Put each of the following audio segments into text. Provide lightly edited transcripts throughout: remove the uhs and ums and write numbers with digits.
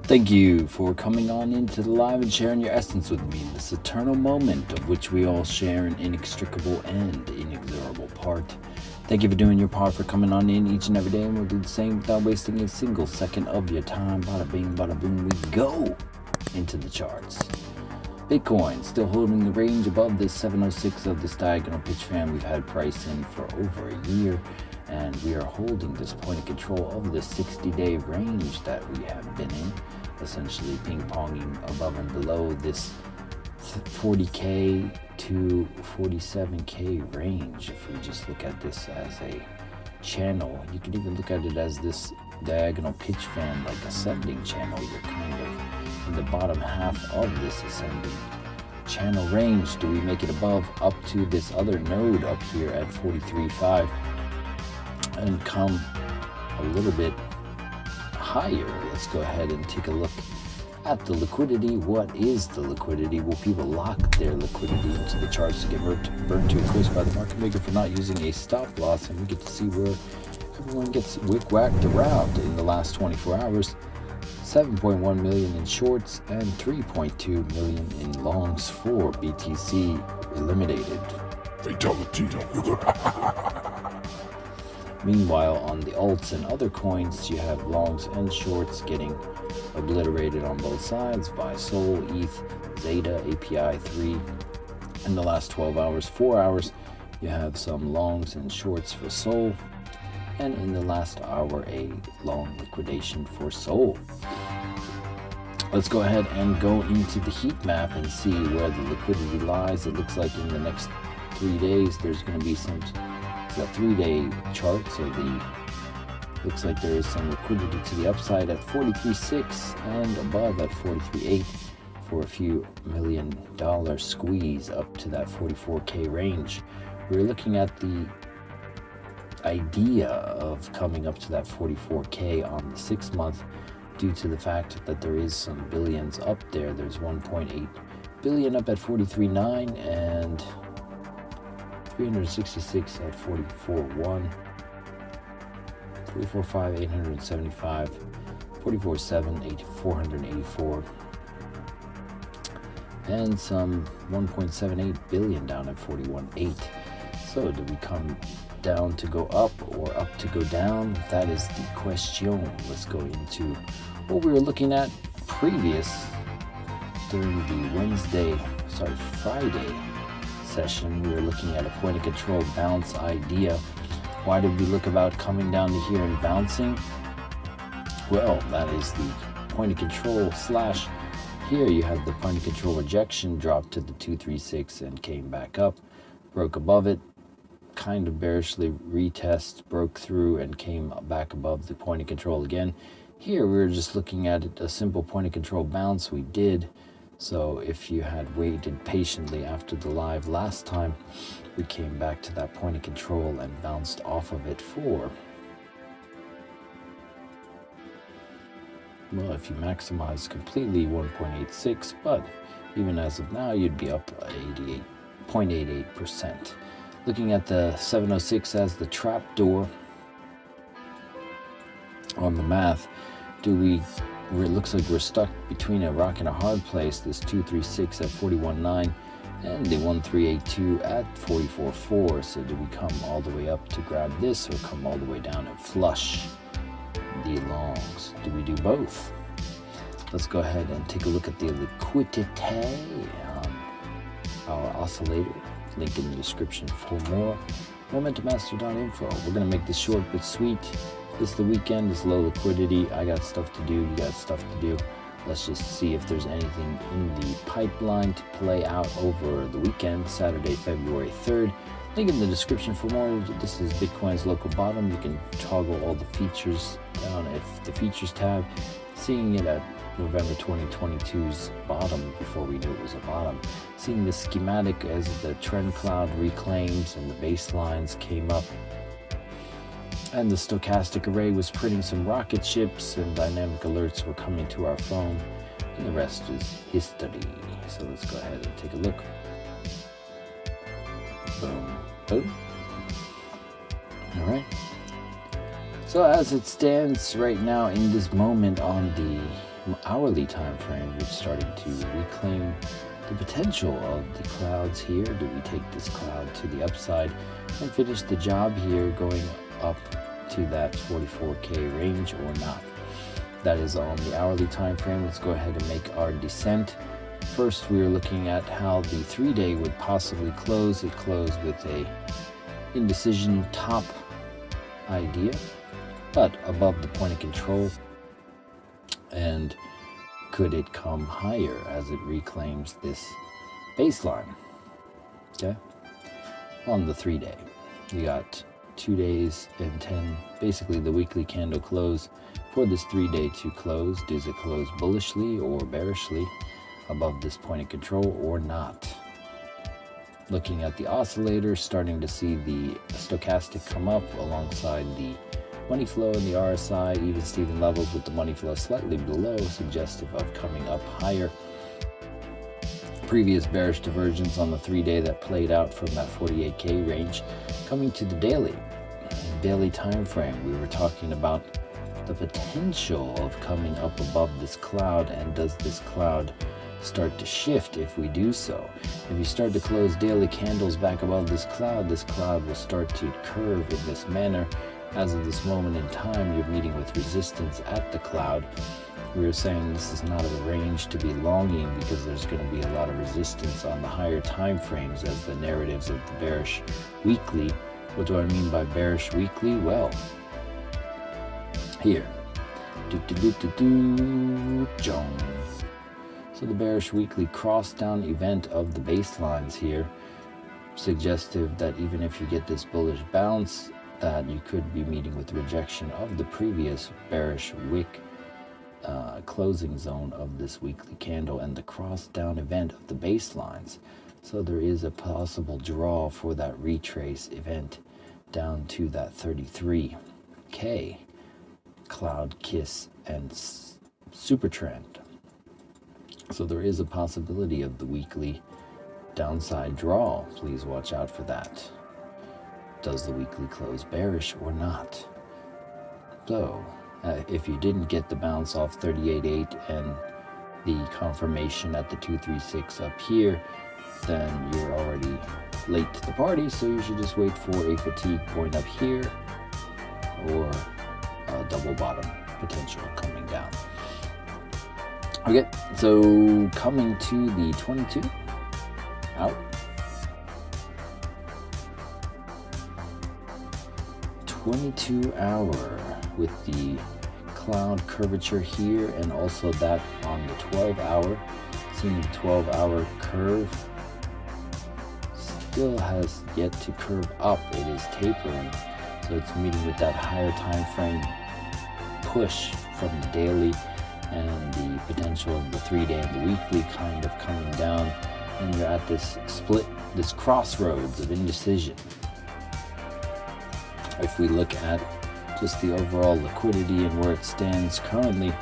Thank you for coming on into the live and sharing your essence with me in this eternal moment of which we all share an inextricable and inexorable part. Thank you for doing your part, for coming on in each and every day, and we'll do the same without wasting a single second of your time. Bada bing, bada boom, we go into the charts. Bitcoin still holding the range above this 706 of this diagonal pitch fan. We've had price in for over a year, and we are holding this point of control of the 60-day range that we have been in, essentially ping-ponging above and below this 40k to 47k range. If we just look at this as a channel, you can even look at it as this diagonal pitch fan, like ascending channel. You're kind of in the bottom half of this ascending channel range. Do we make it above up to this other node up here at 43.5 and come a little bit higher? Let's go ahead and take a look at the liquidity. What is the liquidity? Will people lock their liquidity into the charts to get burned to a crisp by the market maker for not using a stop loss? And we get to see where everyone gets whacked around in the last 24 hours. 7.1 million in shorts and 3.2 million in longs for BTC eliminated. Fatality. Meanwhile, on the alts and other coins, you have longs and shorts getting obliterated on both sides by Sol, ETH, Zeta, API 3. In the last 12 hours, 4 hours, you have some longs and shorts for Sol. And in the last hour, a long liquidation for Sol. Let's go ahead and go into the heat map and see where the liquidity lies. It looks like in the next 3 days, there's going to be some... It's a 3-day chart, so looks like there is some liquidity to the upside at 43.6 and above at 43.8 for a few $1 million squeeze up to that 44K range. We're looking at the idea of coming up to that 44K on the 6 month due to the fact that there is some billions up there. There's 1.8 billion up at 43.9 and 366 at 44.1, 44.5, 875, 44.7, 484, and some 1.78 billion down at 41.8. So do we come down to go up or up to go down? That is the question. Let's go into what we were looking at previous during the Friday session. We were looking at a point of control bounce idea. Why did we look about coming down to here and bouncing? Well, that is the point of control slash here you have the point of control rejection, dropped to the 236 and came back up, broke above it, kind of bearishly retest, broke through and came back above the point of control again. Here we were just looking at it, a simple point of control bounce. We did. So if you had waited patiently after the live last time, we came back to that point of control and bounced off of it for, well, if you maximize completely, 1.86, but even as of now, you'd be up 0.88%. Looking at the 706 as the trap door on the math, it looks like we're stuck between a rock and a hard place, this 236 at 41.9 and the 1382 at 44.4. So do we come all the way up to grab this or come all the way down and flush the longs? Do we do both? Let's go ahead and take a look at the liquidity on our oscillator. Link in the description for more. MomentumMaster.info. We're going to make this short but sweet. It's the weekend, it's low liquidity. I got stuff to do, you got stuff to do. Let's just see if there's anything in the pipeline to play out over the weekend, Saturday, February 3rd. Link in the description for more. This is Bitcoin's local bottom. You can toggle all the features down at the features tab. Seeing it at November 2022's bottom before we knew it was a bottom. Seeing the schematic as the trend cloud reclaims and the baselines came up. And the stochastic array was printing some rocket ships and dynamic alerts were coming to our phone. And the rest is history. So let's go ahead and take a look. Boom, boom. All right. So as it stands right now in this moment on the hourly time frame, we're starting to reclaim the potential of the clouds here. Do we take this cloud to the upside and finish the job here going up to that 44K range or not? That is on the hourly time frame. Let's go ahead and make our descent. First, we are looking at how the 3-day would possibly close. It closed with a indecision top idea, but above the point of control. And could it come higher as it reclaims this baseline? Okay. On the 3-day, you got 2 days and 10, basically the weekly candle close for this 3-day to close. Does it close bullishly or bearishly above this point of control or not? Looking at the oscillator, starting to see the stochastic come up alongside the money flow and the RSI, even Steven levels with the money flow slightly below, suggestive of coming up higher. Previous bearish divergence on the 3-day that played out from that 48K range. Coming to the daily time frame, we were talking about the potential of coming up above this cloud, and does this cloud start to shift if we do so? If you start to close daily candles back above this cloud will start to curve in this manner. As of this moment in time, you're meeting with resistance at the cloud. We were saying this is not a range to be longing because there's going to be a lot of resistance on the higher time frames as the narratives of the bearish weekly. What do I mean by bearish weekly? Well, here. So the bearish weekly cross down event of the baselines here, suggestive that even if you get this bullish bounce, that you could be meeting with rejection of the previous bearish wick closing zone of this weekly candle and the cross down event of the baselines. So there is a possible draw for that retrace event down to that 33K cloud kiss and super trend. So there is a possibility of the weekly downside draw. Please watch out for that. Does the weekly close bearish or not? So if you didn't get the bounce off 38.8 and the confirmation at the 236 up here, then you're already late to the party, so you should just wait for a fatigue point up here or a double bottom potential coming down. Okay, so coming to the 22 out. 22 hour with the cloud curvature here and also that on the 12 hour. Seeing the 12 hour curve still has yet to curve up. It is tapering, so it's meeting with that higher time frame push from the daily and the potential of the 3-day and the weekly kind of coming down, and you're at this split, this crossroads of indecision. If we look at just the overall liquidity and where it stands currently,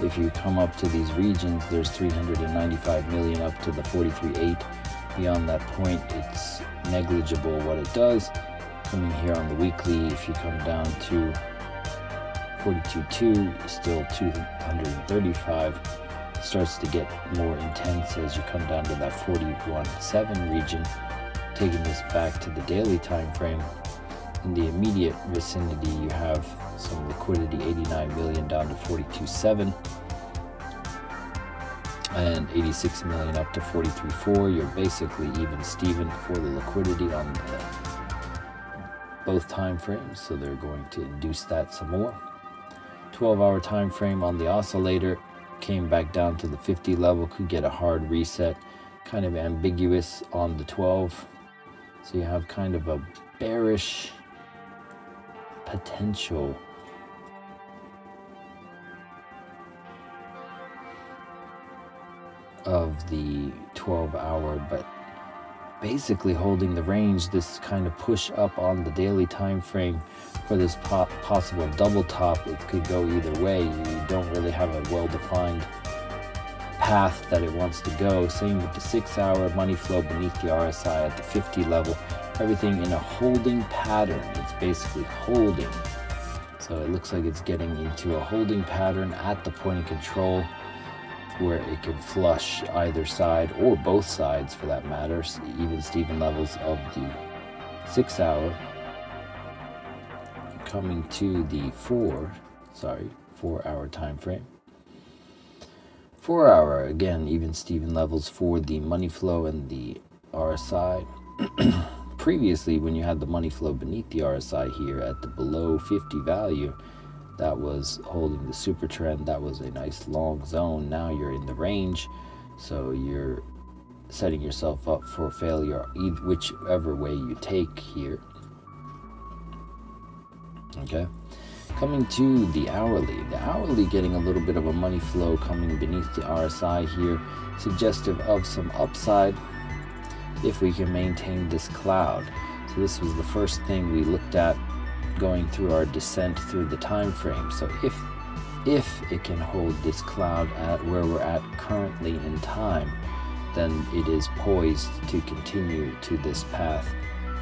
if you come up to these regions, there's 395 million up to the 43.8. Beyond that point, it's negligible what it does. Coming here on the weekly, if you come down to 42.2, still 235, starts to get more intense as you come down to that 41.7 region. Taking this back to the daily time frame, in the immediate vicinity you have some liquidity, 89 million down to 42.7 and 86 million up to 43.4. You're basically even Steven for the liquidity on both time frames, so they're going to induce that some more. 12-hour time frame on the oscillator came back down to the 50 level, could get a hard reset, kind of ambiguous on the 12. So you have kind of a bearish potential of the 12-hour, but basically holding the range. This kind of push up on the daily time frame for this possible double top, it could go either way. You don't really have a well-defined path that it wants to go. Same with the 6-hour money flow beneath the RSI at the 50 level. Everything in a holding pattern. It's basically holding. So it looks like it's getting into a holding pattern at the point of control where it can flush either side or both sides for that matter. Even Steven levels of the 6-hour. Coming to the 4-hour time frame. 4-hour, again, even Steven levels for the money flow and the RSI. Previously, when you had the money flow beneath the RSI here at the below 50 value, that was holding the super trend. That was a nice long zone. Now you're in the range, so you're setting yourself up for failure whichever way you take here. Okay. Coming to the hourly getting a little bit of a money flow coming beneath the RSI here, suggestive of some upside if we can maintain this cloud. So this was the first thing we looked at going through our descent through the time frame. So if it can hold this cloud at where we're at currently in time, then it is poised to continue to this path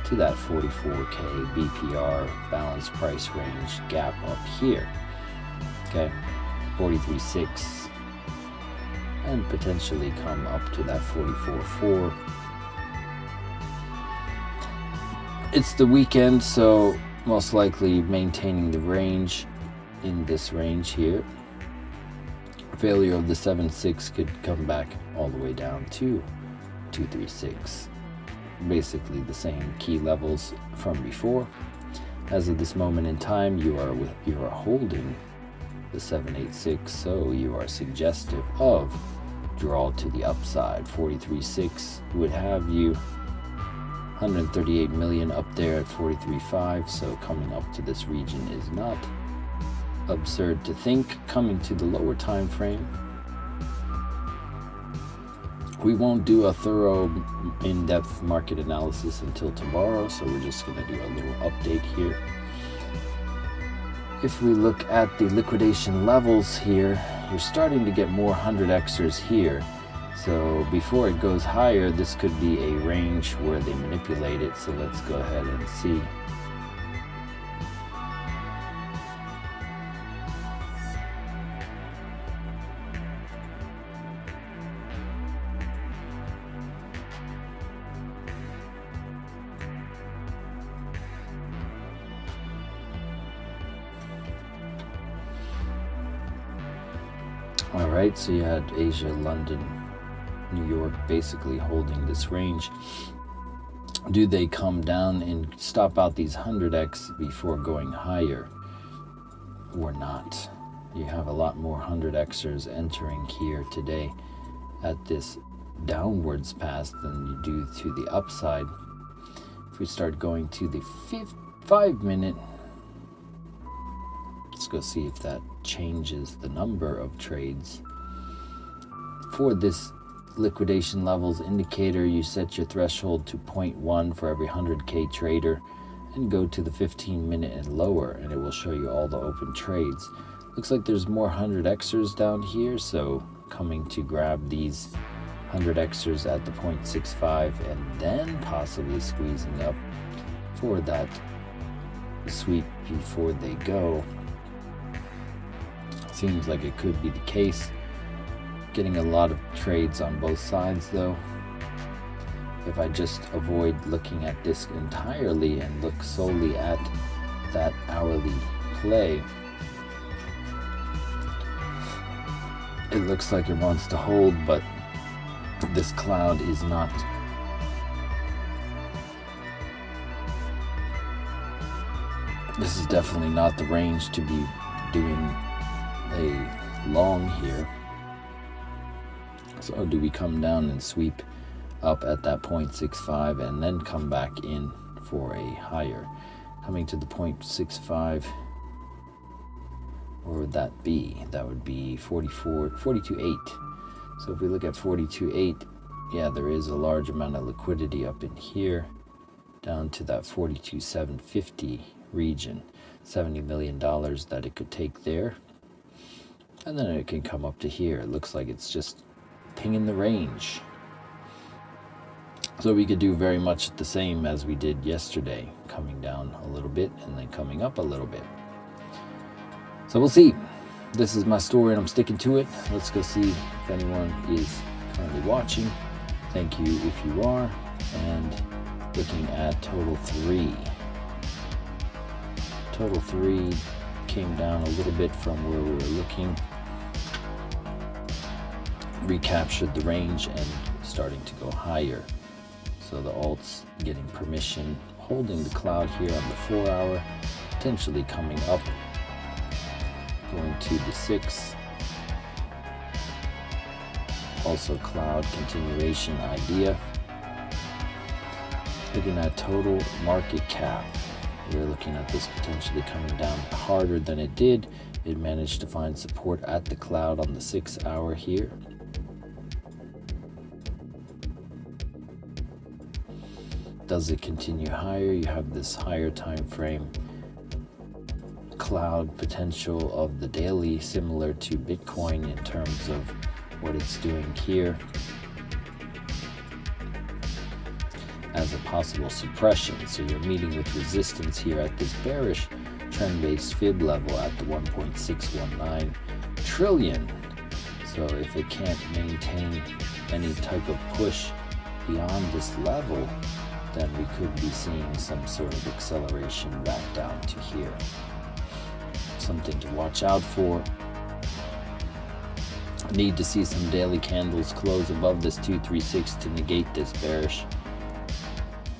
to that 44K BPR balance price range gap up here. Okay, 43.6 and potentially come up to that 44.4. It's the weekend, so most likely maintaining the range in this range here. Failure of the 7.6 could come back all the way down to 236. Basically the same key levels from before. As of this moment in time, you are holding the 786, so you are suggestive of draw to the upside. 43.6 would have you 138 million up there at 43.5, so coming up to this region is not absurd to think. Coming to the lower time frame, we won't do a thorough in-depth market analysis until tomorrow, so we're just going to do a little update here. If we look at the liquidation levels here, you're starting to get more 100xers here. So before it goes higher, this could be a range where they manipulate it. So let's go ahead and see. All right, so you had Asia, London, New York basically holding this range. Do they come down and stop out these 100x before going higher or not? You have a lot more 100xers entering here today at this downwards pass than you do to the upside. If we start going to the 5 minute, let's go see if that changes the number of trades. For this liquidation levels indicator, you set your threshold to 0.1 for every 100k trader and go to the 15 minute and lower, and it will show you all the open trades. Looks like there's more 100xers down here, so coming to grab these 100xers at the 0.65 and then possibly squeezing up for that sweep before they go. Seems like it could be the case. Getting a lot of trades on both sides though. If I just avoid looking at this entirely and look solely at that hourly play, it looks like it wants to hold, but this cloud is not. This is definitely not the range to be doing a long here. So do we come down and sweep up at that 0.65 and then come back in for a higher? Coming to the 0.65, or would that be? That would be 42.8. So if we look at 42.8, yeah, there is a large amount of liquidity up in here, down to that 42.750 region. $70 million that it could take there. And then it can come up to here. It looks like it's just pinging the range. So we could do very much the same as we did yesterday, coming down a little bit and then coming up a little bit. So we'll see. This is my story and I'm sticking to it. Let's go see if anyone is currently watching. Thank you if you are. And looking at total 3. Total 3 came down a little bit from where we were looking. Recaptured the range and starting to go higher. So the alt's getting permission, holding the cloud here on the 4 hour, potentially coming up, going to the 6. Also cloud continuation idea. Looking at total market cap, we're looking at this potentially coming down harder than it did. It managed to find support at the cloud on the 6 hour here. Does it continue higher? You have this higher time frame cloud potential of the daily, similar to Bitcoin in terms of what it's doing here as a possible suppression. So you're meeting with resistance here at this bearish trend-based fib level at the 1.619 trillion. So if it can't maintain any type of push beyond this level, then we could be seeing some sort of acceleration back down to here. Something to watch out for. Need to see some daily candles close above this 236 to negate this bearish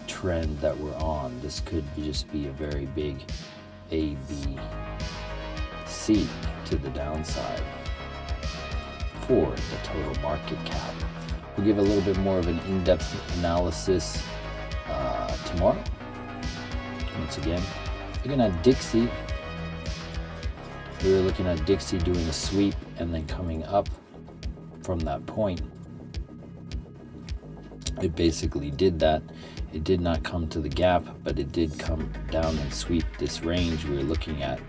trend that we're on. This could just be a very big A, B, C to the downside for the total market cap. We'll give a little bit more of an in-depth analysis tomorrow. Once again, looking at Dixie, We were looking at Dixie doing a sweep and then coming up from that point. It basically did that. It did not come to the gap, but it did come down and sweep this range we were looking at.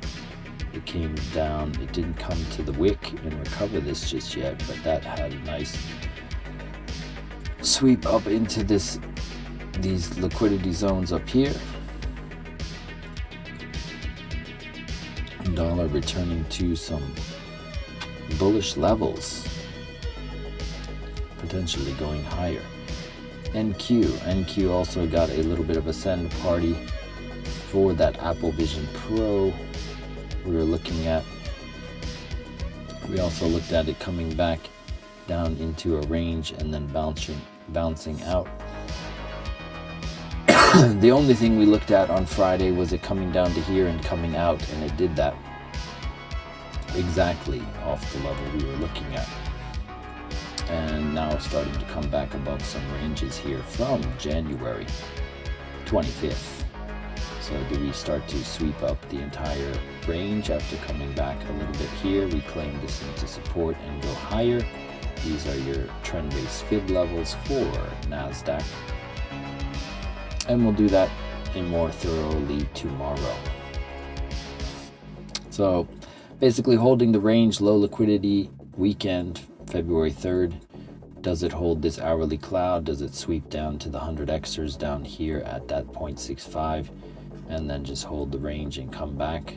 It came down, it didn't come to the wick and recover this just yet, but that had a nice sweep up into these liquidity zones up here. Dollar returning to some bullish levels, potentially going higher. NQ also got a little bit of a send party for that Apple Vision Pro we were looking at. We also looked at it coming back down into a range and then bouncing out. The only thing we looked at on Friday was it coming down to here and coming out, and it did that exactly off the level we were looking at. And now starting to come back above some ranges here from January 25th. So do we start to sweep up the entire range after coming back a little bit here, reclaim this into support and go higher? These are your trend-based fib levels for NASDAQ. And we'll do that in more thoroughly tomorrow. So basically holding the range, low liquidity weekend, February 3rd. Does it hold this hourly cloud? Does it sweep down to the 100xers down here at that 0.65 and then just hold the range and come back?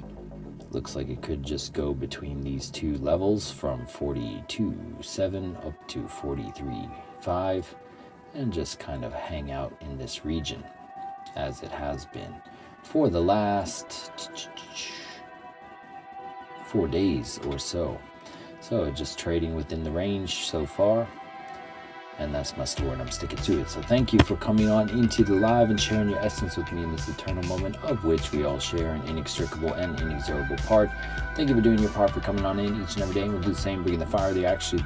Looks like it could just go between these two levels from 42.7 up to 43.5 and just kind of hang out in this region as it has been for the last 4 days or so. So just trading within the range so far. And that's my story, and I'm sticking to it. So thank you for coming on into the live and sharing your essence with me in this eternal moment of which we all share an inextricable and inexorable part. Thank you for doing your part, for coming on in each and every day. And we'll do the same, bringing the fire, the actually